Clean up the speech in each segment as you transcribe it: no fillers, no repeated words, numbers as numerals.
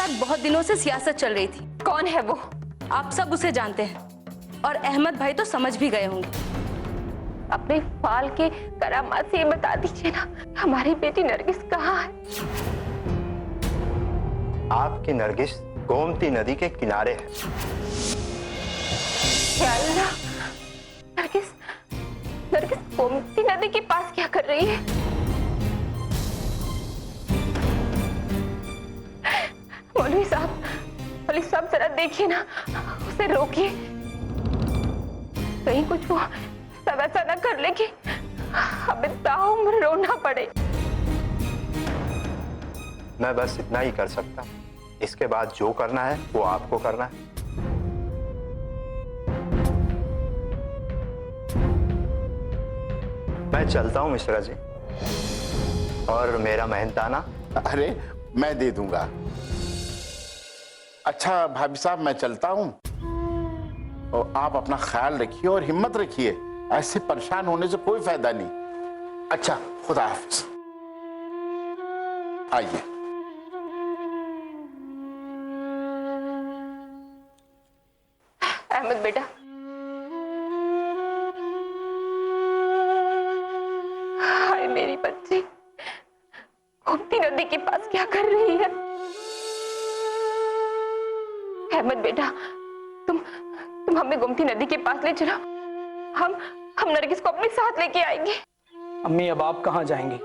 साथ बहुत दिनों से सियासत चल रही थी। कौन है वो? आप सब उसे जानते हैं और अहमद भाई तो समझ भी गए होंगे। अपने फाल के करामात से ये बता दीजिए ना, हमारी बेटी नरगिस कहाँ है? आपकी नरगिस गोमती नदी के किनारे है। या अल्लाह, नरगिस नरगिस गोमती नदी के पास क्या कर रही है? मौलवी साहब जरा देखिए ना, उसे रोकिए, कहीं कुछ वो सब ऐसा ना कर ले कि हमें ताउम्र रोना पड़े। मैं बस इतना ही कर सकता हूँ, इसके बाद जो करना है वो आपको करना है। मैं चलता हूँ मिश्रा जी, और मेरा मेहनताना। अरे मैं दे दूंगा। अच्छा भाभी साहब, मैं चलता हूँ और आप अपना ख्याल रखिए और हिम्मत रखिए, ऐसे परेशान होने से कोई फायदा नहीं। अच्छा, खुदा हाफिज। आइए। अहमद बेटा, हाय मेरी बच्ची, गोमती नदी के पास क्या कर रही है? अहमद बेटा, तुम हमें गोमती नदी के पास ले चलो, हम नरगिस को अपने साथ लेके आएंगे। अम्मी, अब आप कहाँ जाएंगी?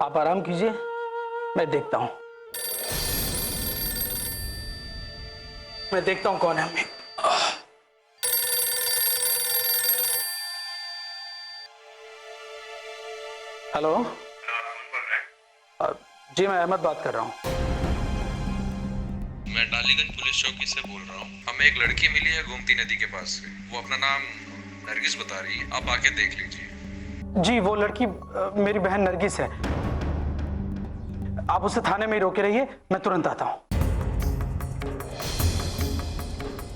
आप आराम कीजिए, मैं देखता हूँ कौन है अम्मी। हेलो, जी मैं अहमद बात कर रहा हूँ। मैं डालीगंज पुलिस चौकी से बोल रहा हूँ। हमें एक लड़की मिली है गोमती नदी के पास से, वो अपना नाम नरगिस बता रही है, आप आके देख लीजिए। जी, वो लड़की मेरी बहन नरगिस है। आप उसे थाने में ही रोके रहिए, मैं तुरंत आता हूँ।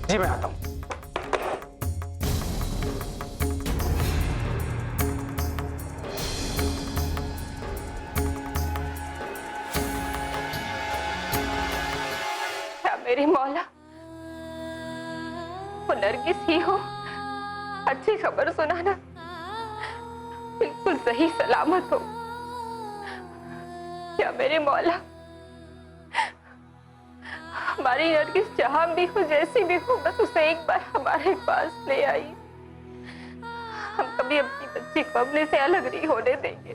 जी मैं आता हूँ। मेरी मौला, वो नरगिस ही हो, अच्छी खबर सुनाना, बिल्कुल सही सलामत हो। क्या मेरे मौला, हमारी नरगिस जहां भी हो, जैसी भी हो, बस उसे एक बार हमारे पास ले आई। हम कभी अपनी बच्ची को अपने से अलग नहीं होने देंगे।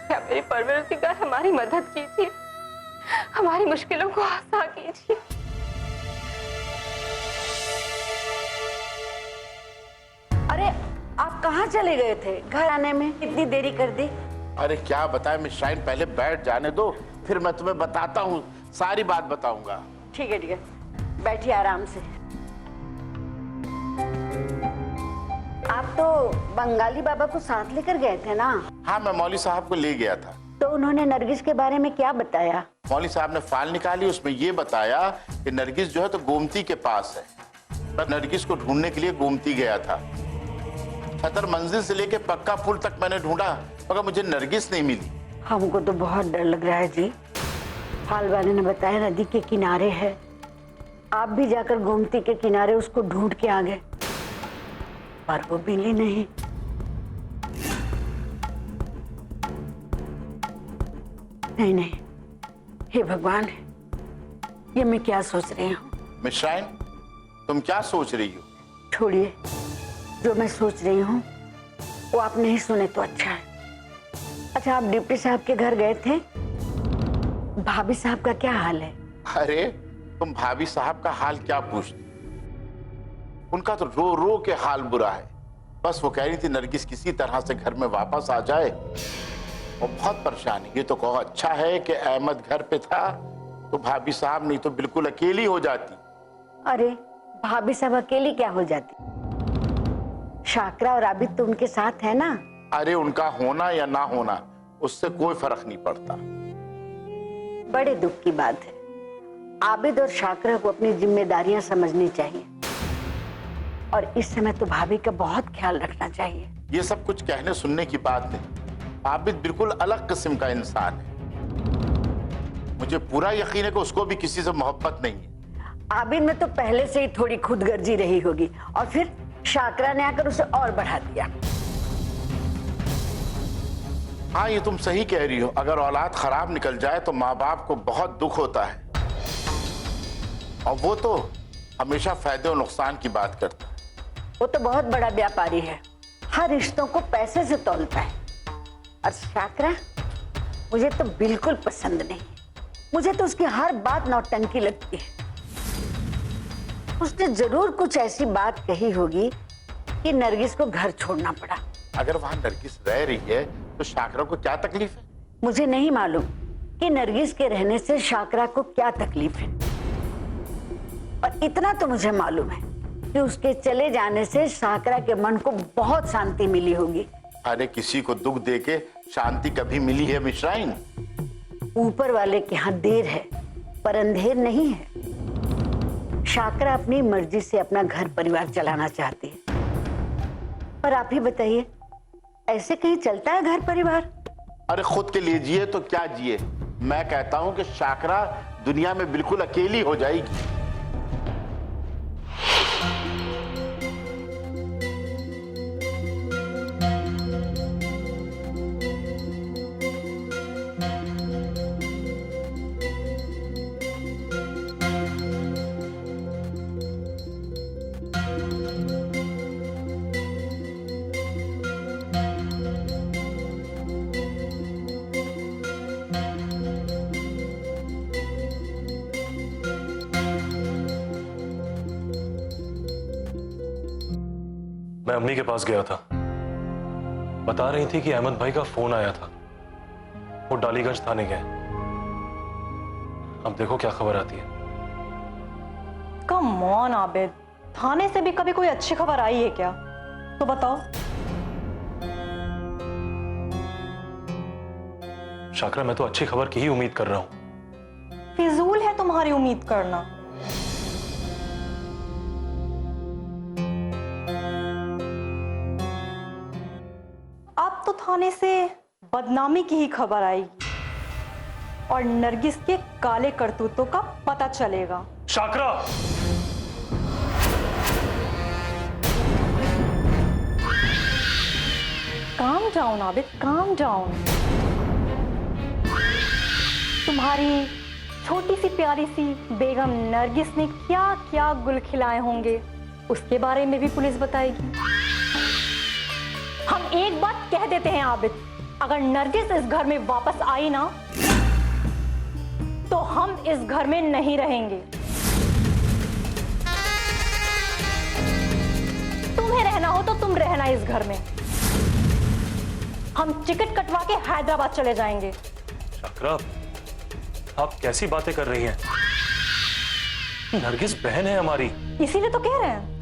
क्या मेरे परवरदिगार हमारी मदद कीजिए, हमारी मुश्किलों को आसान कीजिए। अरे आप कहाँ चले गए थे? घर आने में इतनी देरी कर दी। अरे क्या बताएं मिस शाइन, पहले बैठ जाने दो, फिर मैं तुम्हें बताता हूँ, सारी बात बताऊंगा। ठीक है, बैठिए आराम से। आप तो बंगाली बाबा को साथ लेकर गए थे ना? हाँ, मैं मौली साहब को ले गया था। तो उन्होंने नरगिस के बारे में क्या बताया? मौली साहब ने फाइल निकाली, उसमें ये बताया कि नरगिस जो है तो गोमती के पास है। मैं नरगिस को ढूंढने के लिए गोमती गया था। सदर मंजिल से लेके पक्का पुल तक मैंने ढूंढा, मगर मुझे नरगिस नहीं मिली। हमको तो बहुत डर लग रहा है जी। फाल वाले ने बताया नदी के किनारे है। आप भी जाकर गोमती के किनारे उसको ढूंढ के आ गए, पर वो मिली नहीं। नहीं, हे भगवान, ये मैं क्या सोच रही हूँ? मिश्राइन, तुम क्या सोच रही हो? छोड़िए, जो मैं सोच रही हूँ वो आप नहीं सुने तो अच्छा है। अच्छा, आप डिप्टी साहब के घर गए थे, भाभी साहब का क्या हाल है? अरे तुम भाभी साहब का हाल क्या पूछती, उनका तो रो रो के हाल बुरा है। बस वो कह रही थी नरगिस किसी तरह से घर में वापस आ जाए, वो बहुत परेशान है। ये तो कहो अच्छा है कि अहमद घर पे था, तो भाभी साहब नहीं तो बिल्कुल अकेली हो जाती। अरे भाभी साहब अकेली क्या हो जाती? शाकरा और आबिद तो उनके साथ है ना। अरे उनका होना या ना होना उससे कोई फर्क नहीं पड़ता। बड़े दुख की बात है। आबिद और शाकरा को अपनी जिम्मेदारियां समझनी चाहिए, और इस समय तो भाभी का बहुत ख्याल रखना चाहिए। ये सब कुछ कहने सुनने की बात नहीं। आबिद बिल्कुल अलग किस्म का इंसान है। मुझे पूरा यकीन है कि उसको भी किसी से मोहब्बत नहीं है। आबिद में तो पहले से ही थोड़ी खुदगर्जी रही होगी और फिर शाकरा ने आकर उसे और बढ़ा दिया। हाँ, ये तुम सही कह रही हो। अगर औलाद खराब निकल जाए तो माँ बाप को बहुत दुख होता है, और वो तो हमेशा फायदे और नुकसान की बात करता है। वो तो बहुत बड़ा व्यापारी है, हर रिश्तों को पैसे से तौलता है। और शाकरा मुझे तो बिल्कुल पसंद नहीं। मुझे तो उसकी हर बात नौटंकी लगती है। उसने जरूर कुछ ऐसी बात कही होगी कि नरगिस को घर छोड़ना पड़ा। अगर वहां नरगिस रह रही है तो शाकरा को क्या तकलीफ है? मुझे नहीं मालूम कि नरगिस के रहने से शाकरा को क्या तकलीफ है, पर इतना तो मुझे मालूम है कि उसके चले जाने से शाकरा के मन को बहुत शांति मिली होगी। अरे किसी को दुख देके शांति कभी मिली है मिश्राइन? ऊपर वाले के यहाँ देर है पर अंधेर नहीं है। शाकरा अपनी मर्जी से अपना घर परिवार चलाना चाहती है, पर आप ही बताइए, ऐसे कहीं चलता है घर परिवार? अरे खुद के लिए जिए तो क्या जिए। मैं कहता हूं कि शाकरा दुनिया में बिल्कुल अकेली हो जाएगी। मैं अम्मी के पास गया था, बता रही थी कि अहमद भाई का फोन आया था, वो डालीगंज थाने गए। अब देखो क्या खबर आती है। कम ऑन आबिद, थाने से भी कभी कोई अच्छी खबर आई है क्या? तो बताओ। शाकरा, मैं तो अच्छी खबर की ही उम्मीद कर रहा हूं। फिजूल है तुम्हारी उम्मीद करना। अब तो थाने से बदनामी की ही खबर आएगी और नरगिस के काले करतूतों का पता चलेगा। Shakra! Calm down Abid, calm down. तुम्हारी छोटी सी प्यारी सी बेगम नरगिस ने क्या क्या गुल खिलाए होंगे, उसके बारे में भी पुलिस बताएगी। हम एक बात कह देते हैं आबिद, अगर नरगिस इस घर में वापस आई ना तो हम इस घर में नहीं रहेंगे। तुम्हें रहना हो तो तुम रहना इस घर में, हम टिकट कटवा के हैदराबाद चले जाएंगे। शाकरा, आप कैसी बातें कर रही हैं? नरगिस बहन है हमारी। इसीलिए तो कह रहे हैं।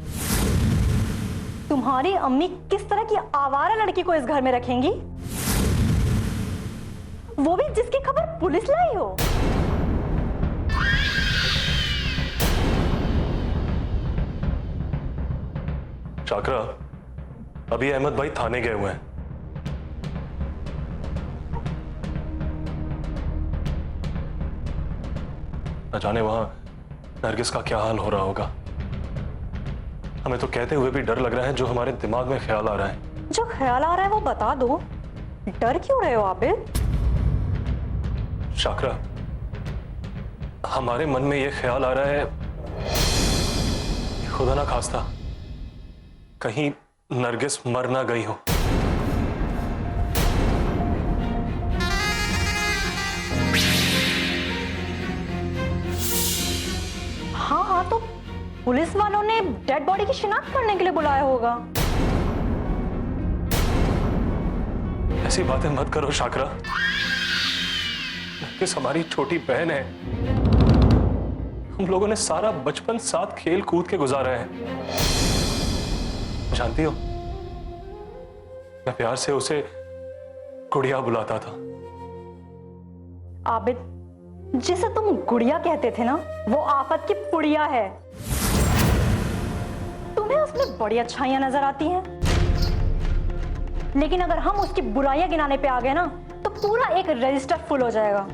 तुम्हारी अम्मी किस तरह की आवारा लड़की को इस घर में रखेंगी, वो भी जिसकी खबर पुलिस लाई हो। शाकरा, अभी अहमद भाई थाने गए हुए हैं। न जाने वहां नरगिस का क्या हाल हो रहा होगा। हमें तो कहते हुए भी डर लग रहा है। जो हमारे दिमाग में ख्याल आ रहा है, जो ख्याल आ रहा है वो बता दो। डर क्यों रहे हो आबिद? शाकरा, हमारे मन में यह ख्याल आ रहा है कि खुदा ना खास्ता कहीं नरगिस मर ना गई हो। हाँ हाँ, तो पुलिस वालों ने डेड बॉडी की शिनाख्त करने के लिए बुलाया होगा। ऐसी बातें मत करो शाकरा। नरगिस हमारी छोटी बहन है। हम लोगों ने सारा बचपन साथ खेल कूद के गुजारा है। जानती हो, मैं प्यार से उसे गुड़िया बुलाता था। आबिद, जिसे तुम गुड़िया कहते थे ना, वो आफत की पुड़िया है। तुम्हें उसमें बड़ी अच्छाइयां नजर आती हैं, लेकिन अगर हम उसकी बुराइयां गिनाने पे आ गए ना तो पूरा एक रजिस्टर फुल हो जाएगा।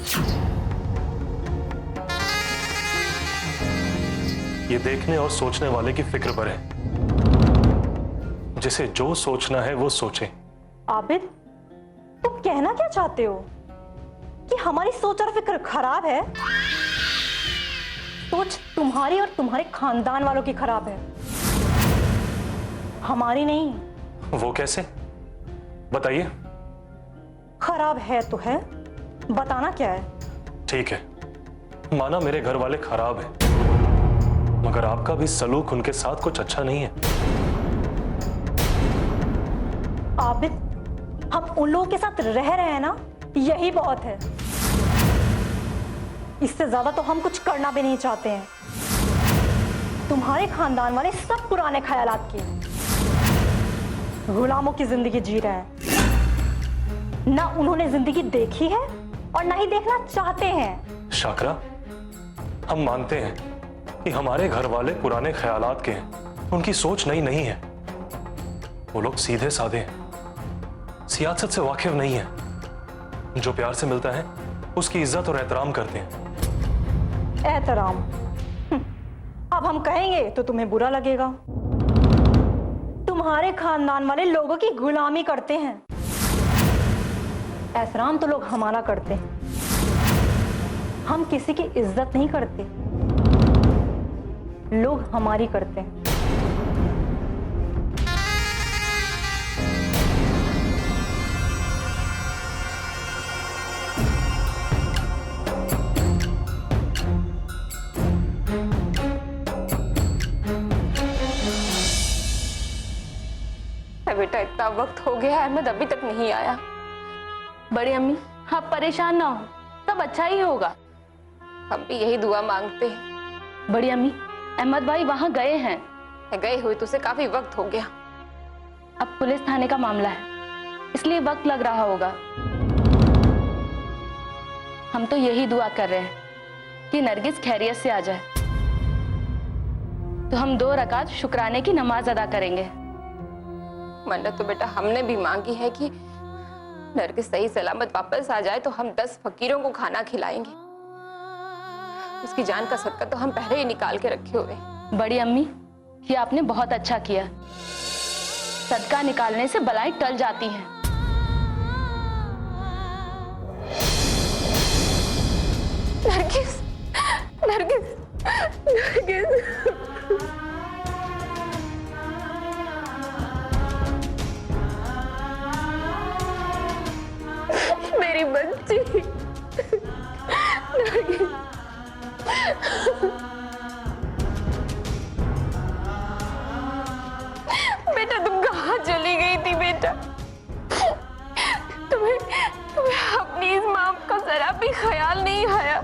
ये देखने और सोचने वाले की फिक्र पर है। जिसे जो सोचना है वो सोचे। आबिद, तुम कहना क्या चाहते हो कि हमारी सोच और फिक्र खराब है? सोच तुम्हारी और तुम्हारे खानदान वालों की खराब है, हमारी नहीं। वो कैसे? बताइए। खराब है तो है, बताना क्या है? ठीक है, माना मेरे घर वाले खराब हैं, मगर आपका भी सलूक उनके साथ कुछ अच्छा नहीं है। आबिद, हम उन लोगों के साथ रह रहे हैं ना, यही बहुत है। इससे ज्यादा तो हम कुछ करना भी नहीं चाहते हैं। तुम्हारे खानदान वाले सब पुराने ख्यालात के गुलामों की जिंदगी जी रहे हैं। ना उन्होंने जिंदगी देखी है और ना ही देखना चाहते हैं। शाकरा, हम मानते हैं कि हमारे घर वाले पुराने ख्यालात के हैं, उनकी सोच नई नहीं है। वो लोग सीधे साधे हैं, सियासत से वाकिफ नहीं है। जो प्यार से मिलता है उसकी इज्जत और एहतराम करते हैं। एहतराम? अब हम कहेंगे तो तुम्हें बुरा लगेगा। तुम्हारे खानदान वाले लोगों की गुलामी करते हैं, एहतराम तो लोग हमारा करते हैं। हम किसी की इज्जत नहीं करते, लोग हमारी करते हैं। बेटा, इतना वक्त हो गया, अहमद अभी तक नहीं आया। बड़ी अम्मी, आप परेशान ना हो, सब अच्छा ही होगा। हम भी यही दुआ मांगते हैं। बड़ी अम्मी, अहमद भाई वहां गए हैं। गए हुए तो उसे काफी वक्त हो गया। अब पुलिस थाने का मामला है, इसलिए वक्त लग रहा होगा। हम तो यही दुआ कर रहे हैं कि नरगिस खैरियत से आ जाए, तो हम 2 रकात शुक्राने की नमाज अदा करेंगे। मन्नत तो बेटा हमने भी मांगी है कि नरगिस सही सलामत वापस आ जाए तो हम 10 फकीरों को खाना खिलाएंगे। उसकी जान का सदका तो हम पहले ही निकाल के रखे हुए। बड़ी अम्मी, ये आपने बहुत अच्छा किया। सदका निकालने से बलाएं टल जाती हैं। नरगिस, नरगिस, नरगिस। मेरी बच्ची नरगिस। बेटा, तुम कहाँ चली गई थी बेटा? तुम्हें अपनी इस माँ का जरा भी ख्याल नहीं आया?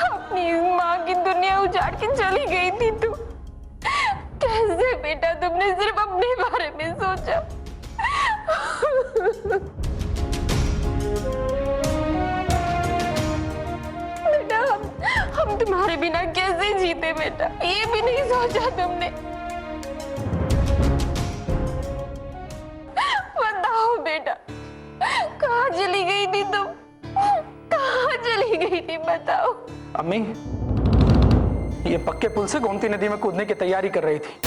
अपनी इस माँ की दुनिया उजाड़ के चली गई थी तू। कैसे बेटा तुमने सिर्फ अपने बारे में सोचा? बेटा, हम तुम्हारे बिना कैसे जीते बेटा? ये भी नहीं सोचा तुमने? बताओ बेटा, कहाँ चली गई थी तुम? कहाँ चली गई थी बताओ? अम्मी, ये पक्के पुल से गोमती नदी में कूदने की तैयारी कर रही थी।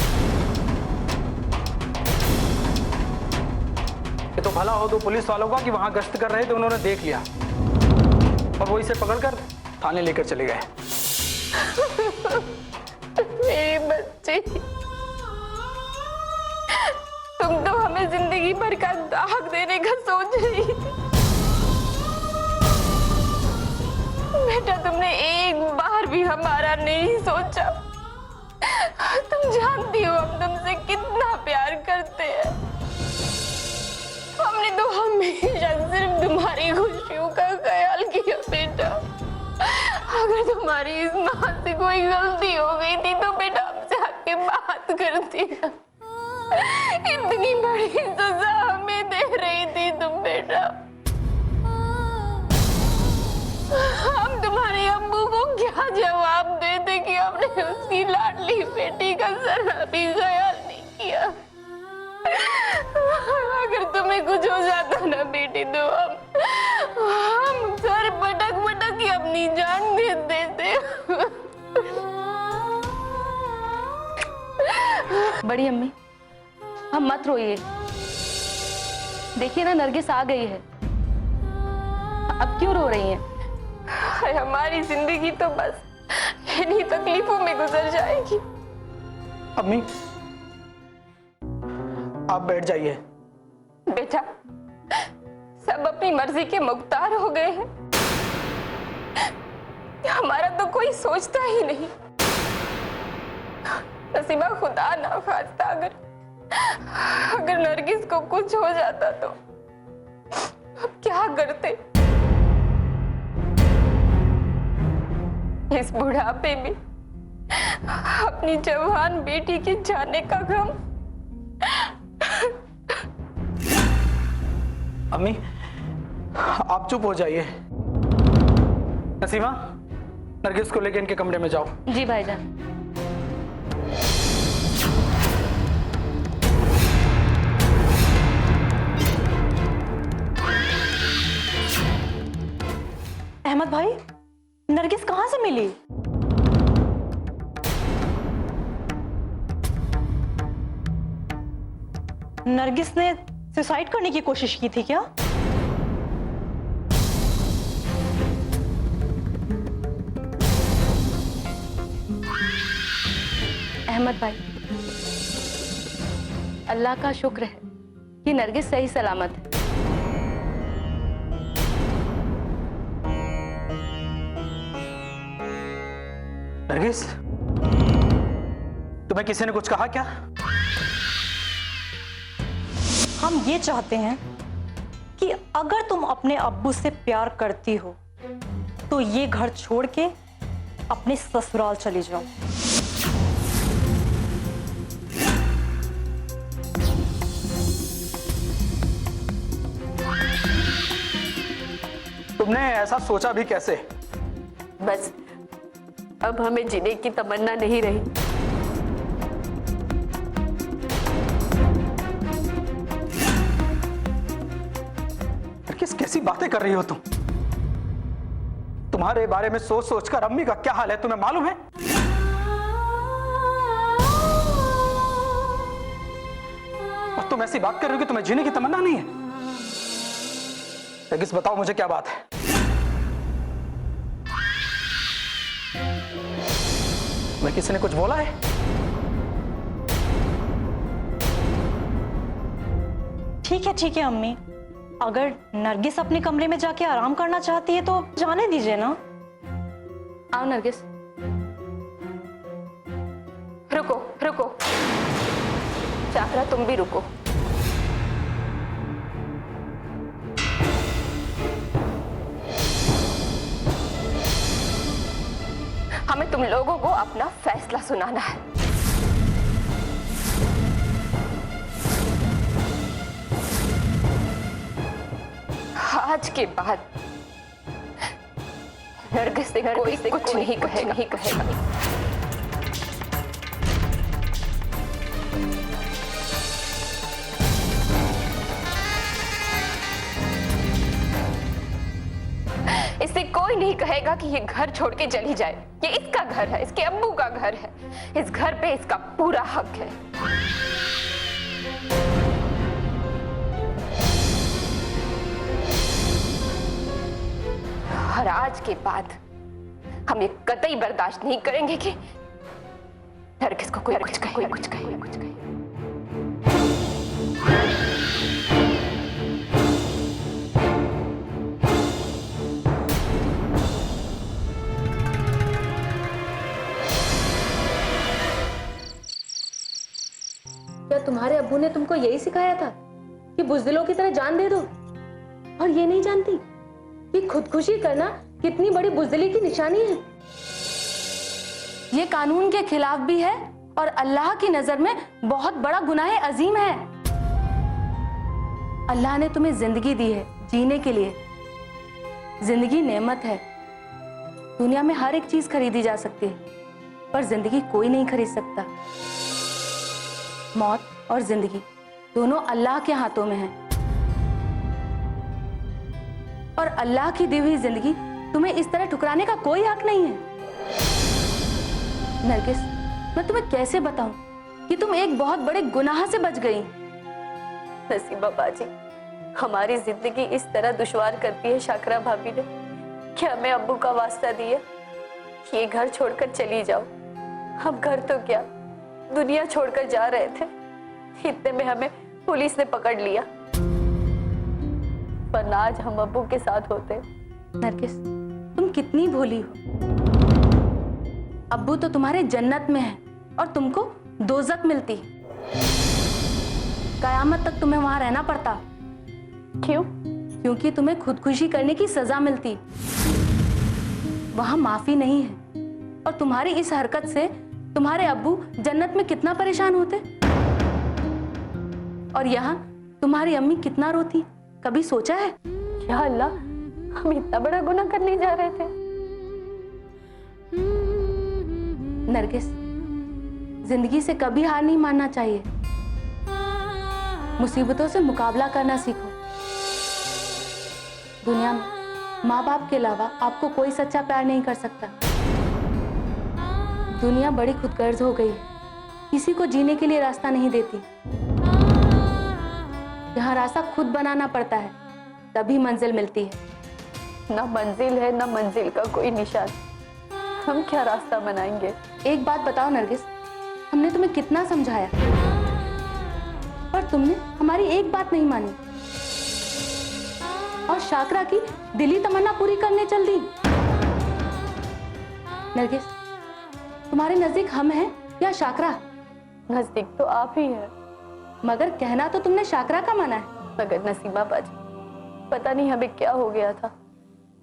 ये तो भला हो दो पुलिस वालों का कि वहां गश्त कर रहे थे, उन्होंने देख लिया और वो इसे पकड़कर थाने लेकर चले गए। मेरी बच्ची, तुम तो हमें जिंदगी भर का दाग देने का सोच रही थी। बेटा, तुमने एक बार भी हमारा नहीं सोचा। तुम जानती हो हम तुमसे कितना प्यार करते हैं। हमने तो हमेशा सिर्फ तुम्हारी खुशियों का ख्याल किया बेटा। अगर तुम्हारी इस माँ से कोई गलती हो गई थी तो बेटा हमसे आके बात करती ना। इतनी बड़ी सजा हमें दे रही थी तुम बेटा। हम तुम्हारे अब्बू को क्या जवाब देते कि हमने उसकी लाडली बेटी का जरा भी ख्याल नहीं किया? अगर तुम्हें कुछ हो जाता ना बेटी तो हम सर पटक पटक के अपनी जान दे देते। बड़ी अम्मी, हम मत रोइए। देखिए ना, नरगिस आ गई है। अब क्यों रो रही हैं? हमारी जिंदगी तो बस इन्हीं तकलीफों में गुजर जाएगी। अम्मी, आप बैठ जाइए। बेटा, सब अपनी मर्जी के मुख्तार हो गए हैं, हमारा तो कोई सोचता ही नहीं। नसीबा, खुदा ना खास्ता अगर नरगिस को कुछ हो जाता तो अब क्या करते? इस बुढ़ापे में अपनी जवान बेटी के जाने का गम। अम्मी, आप चुप हो जाइए। नसीमा, नरगिस को लेके इनके कमरे में जाओ। जी भाईजान। अहमद भाई, नरगिस कहाँ से मिली? नरगिस ने सुसाइड करने की कोशिश की थी क्या? अहमद भाई, अल्लाह का शुक्र है कि नरगिस सही सलामत है। नरगिस, तुम्हें किसी ने कुछ कहा क्या? हम ये चाहते हैं कि अगर तुम अपने अब्बू से प्यार करती हो तो ये घर छोड़ के अपने ससुराल चली जाओ। तुमने ऐसा सोचा भी कैसे? बस अब हमें जीने की तमन्ना नहीं रही। कैसी बातें कर रही हो तुम? तुम्हारे बारे में सोच सोचकर अम्मी का क्या हाल है तुम्हें मालूम है? और तुम ऐसी बात कर रही हो कि तुम्हें जीने की तमन्ना नहीं है। नरगिस, बताओ मुझे क्या बात है? मैं किसी ने कुछ बोला है? ठीक है अम्मी, अगर नरगिस अपने कमरे में जाके आराम करना चाहती है तो जाने दीजिए ना। आओ नरगिस। रुको चाकरा, तुम भी रुको। हमें तुम लोगों को अपना फैसला सुनाना है। आज के बाद नरगिस से कोई कुछ नहीं कहेगा। इससे कोई नहीं कहेगा कि ये घर छोड़ के चली जाए। ये इसका घर है, इसके अब्बू का घर है। इस घर पे इसका पूरा हक है। और आज के बाद हम ये कतई बर्दाश्त नहीं करेंगे कि नरगिस को कोई कुछ कहे। क्या तुम्हारे अब्बू ने तुमको यही सिखाया था कि बुज़दिलों की तरह जान दे दो? और ये नहीं जानती कि खुदकुशी करना कितनी बड़ी बुज़दिली की निशानी है? ये कानून के खिलाफ भी है और अल्लाह की नजर में बहुत बड़ा गुनाह अजीम है। अल्लाह ने तुम्हें जिंदगी दी है जीने के लिए। जिंदगी नेमत है। दुनिया में हर एक चीज खरीदी जा सकती है, पर जिंदगी कोई नहीं खरीद सकता। मौत और जिंदगी दोनों अल्लाह के हाथों में है, और अल्लाह की दी हुई जिंदगी तुम्हें इस तरह ठुकराने का कोई हक नहीं है। नरगिस, मैं तुम्हें कैसे बताऊं कि तुम एक बहुत बड़े गुनाह से बच गई। नसीमा बाजी, हमारी जिंदगी इस तरह दुश्वार करती है शाकरा भाभी ने कि हमें अब्बू का वास्ता दिया, ये घर छोड़कर चली जाओ। हम घर तो क्या दुनिया छोड़कर जा रहे थे, इतने में हमें पुलिस ने पकड़ लिया। पर आज हम अब्बू के साथ होते। नरगिस, तुम कितनी भोली हो। अब्बू तो तुम्हारे जन्नत में है और तुमको दोजक मिलती। कयामत तक तुम्हें वहां रहना पड़ता। क्यों? क्योंकि तुम्हें खुदकुशी करने की सजा मिलती। वहां माफी नहीं है और तुम्हारी इस हरकत से तुम्हारे अब्बू जन्नत में कितना परेशान होते और यहाँ तुम्हारी अम्मी कितना रोती। कभी सोचा है? या अल्लाह, हम इतना बड़ा गुनाह करने जा रहे थे। नरगिस, जिंदगी से कभी हार नहीं मानना चाहिए। मुसीबतों से मुकाबला करना सीखो। दुनिया में माँ बाप के अलावा आपको कोई सच्चा प्यार नहीं कर सकता। दुनिया बड़ी खुदगर्ज हो गई है, किसी को जीने के लिए रास्ता नहीं देती। यहाँ रास्ता खुद बनाना पड़ता है, तभी मंजिल मिलती है। ना मंजिल है ना मंजिल का कोई निशान, हम क्या रास्ता बनाएंगे? एक बात बताओ नरगिस, हमने तुम्हें कितना समझाया पर तुमने हमारी एक बात नहीं मानी और शाकरा की दिली तमन्ना पूरी करने चल दी। नरगिस, तुम्हारे नजदीक हम हैं या शाकरा? नजदीक तो आप ही है। मगर कहना तो तुमने शाकरा का माना है। मगर नसीमा बाजी, पता नहीं हमें क्या हो गया था,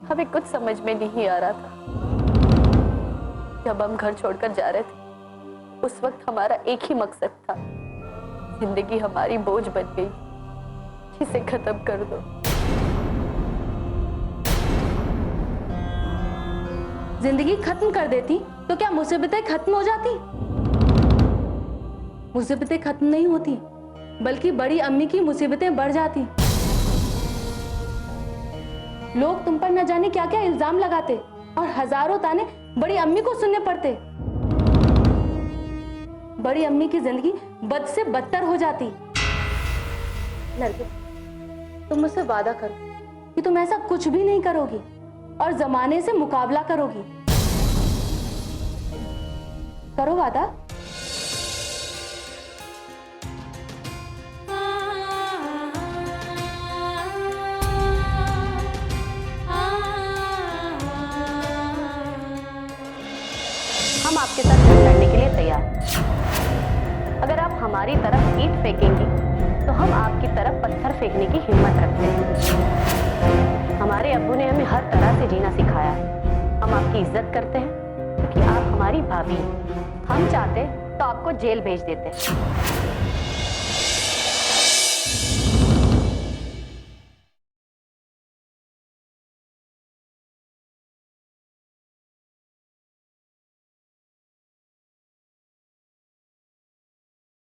हमें कुछ समझ में नहीं आ रहा था। जब हम घर छोड़कर जा रहे थे उस वक्त हमारा एक ही मकसद था, जिंदगी हमारी बोझ बन गई, इसे खत्म कर दो। जिंदगी खत्म कर देती तो क्या मुसीबतें खत्म हो जाती? मुसीबतें खत्म नहीं होती, बल्कि बड़ी अम्मी की मुसीबतें बढ़ जाती। लोग तुम पर न जाने क्या क्या इल्जाम लगाते और हजारों ताने बड़ी अम्मी को सुनने पड़ते। बड़ी अम्मी की जिंदगी बद से बदतर हो जाती। नरगिस, तुम मुझसे वादा करो कि तुम ऐसा कुछ भी नहीं करोगी और जमाने से मुकाबला करोगी। करो वादा। हम आपके साथ लड़ने के लिए तैयार हैं। अगर आप हमारी तरफ ईंट फेंकेंगी तो हम आपकी तरफ पत्थर फेंकने की हिम्मत रखते हैं। हमारे अब्बू ने हमें हर तरह से जीना सिखाया है। हम आपकी इज्जत करते हैं क्योंकि आप हमारी भाभी हैं। हम चाहते तो आपको जेल भेज देते।